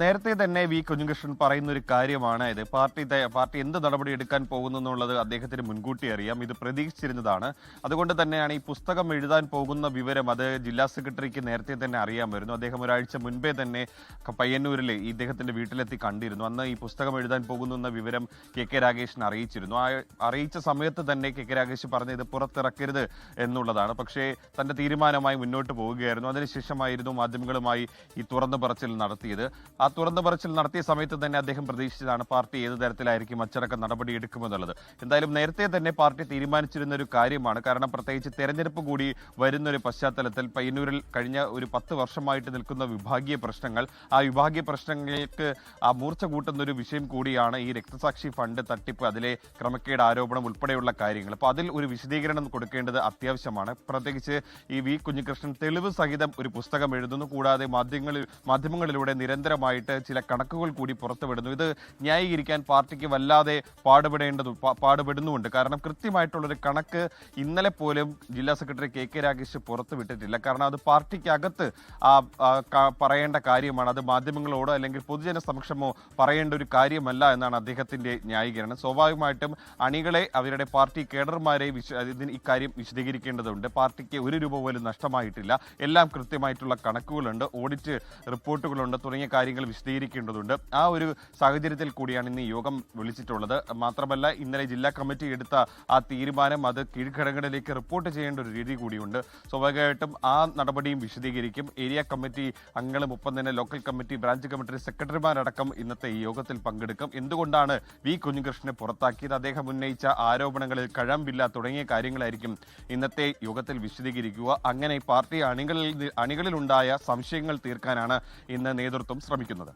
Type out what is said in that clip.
നേരത്തെ തന്നെ വി കുഞ്ഞികൃഷ്ണൻ പറയുന്ന ഒരു കാര്യമാണ് ഇത്. പാർട്ടി എന്ത് നടപടി എടുക്കാൻ പോകുന്നു എന്നുള്ളത് അദ്ദേഹത്തിന് മുൻകൂട്ടി അറിയാം. ഇത് പ്രതീക്ഷിച്ചിരുന്നതാണ്. അതുകൊണ്ട് തന്നെയാണ് ഈ പുസ്തകം എഴുതാൻ പോകുന്ന വിവരം അത് ജില്ലാ സെക്രട്ടറിക്ക് നേരത്തെ തന്നെ അറിയാമായിരുന്നു. അദ്ദേഹം ഒരാഴ്ച മുൻപേ തന്നെ പയ്യന്നൂരിലെ ഇദ്ദേഹത്തിന്റെ വീട്ടിലെത്തി കണ്ടിരുന്നു. അന്ന് ഈ പുസ്തകം എഴുതാൻ പോകുന്നു എന്ന വിവരം കെ രാഗേഷിനെ അറിയിച്ചിരുന്നു. അറിയിച്ച സമയത്ത് തന്നെ കെ രാഗേഷ് പറഞ്ഞ ഇത് പുറത്തിറക്കരുത് എന്നുള്ളതാണ്. പക്ഷേ തന്റെ തീരുമാനമായി മുന്നോട്ട് പോവുകയായിരുന്നു. അതിനുശേഷമായിരുന്നു മാധ്യമങ്ങളുമായി ഈ തുറന്നു പറച്ചിൽ നടത്തിയത്. ആ തുറന്നു പറച്ചിൽ നടത്തിയ സമയത്ത് തന്നെ അദ്ദേഹം പ്രതീക്ഷിച്ചതാണ് പാർട്ടി ഏത് തരത്തിലായിരിക്കും അച്ചടക്ക നടപടി എടുക്കുമെന്നുള്ളത്. എന്തായാലും നേരത്തെ തന്നെ പാർട്ടി തീരുമാനിച്ചിരുന്ന ഒരു കാര്യമാണ്. കാരണം പ്രത്യേകിച്ച് തെരഞ്ഞെടുപ്പ് കൂടി വരുന്നൊരു പശ്ചാത്തലത്തിൽ പയ്യന്നൂരിൽ കഴിഞ്ഞ ഒരു 10 വർഷമായിട്ട് നിൽക്കുന്ന വിഭാഗീയ പ്രശ്നങ്ങൾ, ആ വിഭാഗീയ പ്രശ്നങ്ങൾക്ക് ആ മൂർച്ച കൂട്ടുന്ന ഒരു വിഷയം കൂടിയാണ് ഈ രക്തസാക്ഷി ഫണ്ട് തട്ടിപ്പ്, അതിലെ ക്രമക്കേട് ആരോപണം ഉൾപ്പെടെയുള്ള കാര്യങ്ങൾ. അപ്പോൾ അതിൽ ഒരു വിശദീകരണം കൊടുക്കേണ്ടത് അത്യാവശ്യമാണ്. പ്രത്യേകിച്ച് ഈ വി കുഞ്ഞികൃഷ്ണൻ തെളിവ് സഹിതം ഒരു പുസ്തകം എഴുതുന്നു. കൂടാതെ മാധ്യമങ്ങളിലൂടെ നിരന്തരമായിട്ട് ചില കണക്കുകൾ കൂടി പുറത്തുവിടുന്നു. ഇത് ന്യായീകരിക്കാൻ പാർട്ടിക്ക് വല്ലാതെ പാടുപെടുന്നുണ്ട്. കാരണം കൃത്യമായിട്ടുള്ളൊരു കണക്ക് ഇന്നലെ പോലും ജില്ലാ സെക്രട്ടറി കെ രാഗേഷ് പുറത്തുവിട്ടിട്ടില്ല. കാരണം അത് പാർട്ടിക്കകത്ത് പറയേണ്ട കാര്യമാണ്. അത് മാധ്യമങ്ങളോടോ അല്ലെങ്കിൽ പൊതുജന സമക്ഷമോ പറയേണ്ട ഒരു കാര്യമല്ല എന്നാണ് അദ്ദേഹത്തിന്റെ ന്യായീകരണം. സ്വാഭാവികമായിട്ടും അണികളെ, അവരുടെ പാർട്ടി കേഡർമാരെ ഇക്കാര്യം വിശദീകരിക്കേണ്ടതുണ്ട്. പാർട്ടിക്ക് ഒരു രൂപ പോലും നഷ്ടമായിട്ടില്ല. എല്ലാം കൃത്യമായിട്ടുള്ള കണക്കുകളുണ്ട്, ഓഡിറ്റ് റിപ്പോർട്ടുകളുണ്ട്, തുടങ്ങിയ കാര്യങ്ങൾ വിശദീകരിക്കേണ്ടതുണ്ട്. ആ ഒരു സാഹചര്യത്തിൽ കൂടിയാണ് ഇന്ന് യോഗം വിളിച്ചിട്ടുള്ളത്. മാത്രമല്ല ഇന്നലെ ജില്ലാ കമ്മിറ്റി എടുത്ത ആ തീരുമാനം അത് കീഴ്ഘടകങ്ങളിലേക്ക് റിപ്പോർട്ട് ചെയ്യേണ്ട ഒരു രീതി കൂടിയുണ്ട്. സ്വാഭാവികമായിട്ടും ആ നടപടിയും വിശദീകരിക്കും. ഏരിയ കമ്മിറ്റി അംഗങ്ങളും ഒപ്പം തന്നെ ലോക്കൽ കമ്മിറ്റി, ബ്രാഞ്ച് കമ്മിറ്റി സെക്രട്ടറിമാരടക്കം ഇന്നത്തെ ഈ യോഗത്തിൽ പങ്കെടുക്കും. എന്തുകൊണ്ടാണ് വി കുഞ്ഞികൃഷ്ണനെ പുറത്താക്കിയത്, അദ്ദേഹം ഉന്നയിച്ച ആരോപണങ്ങളിൽ കഴമ്പില്ല തുടങ്ങിയ കാര്യങ്ങളായിരിക്കും ഇന്നത്തെ യോഗത്തിൽ വിശദീകരിക്കുക. അങ്ങനെ പാർട്ടി അണികളിലുണ്ടായ സംശയങ്ങൾ തീർക്കാനാണ് ഇന്ന് നേതൃത്വം ശ്രമിക്കുന്നത്.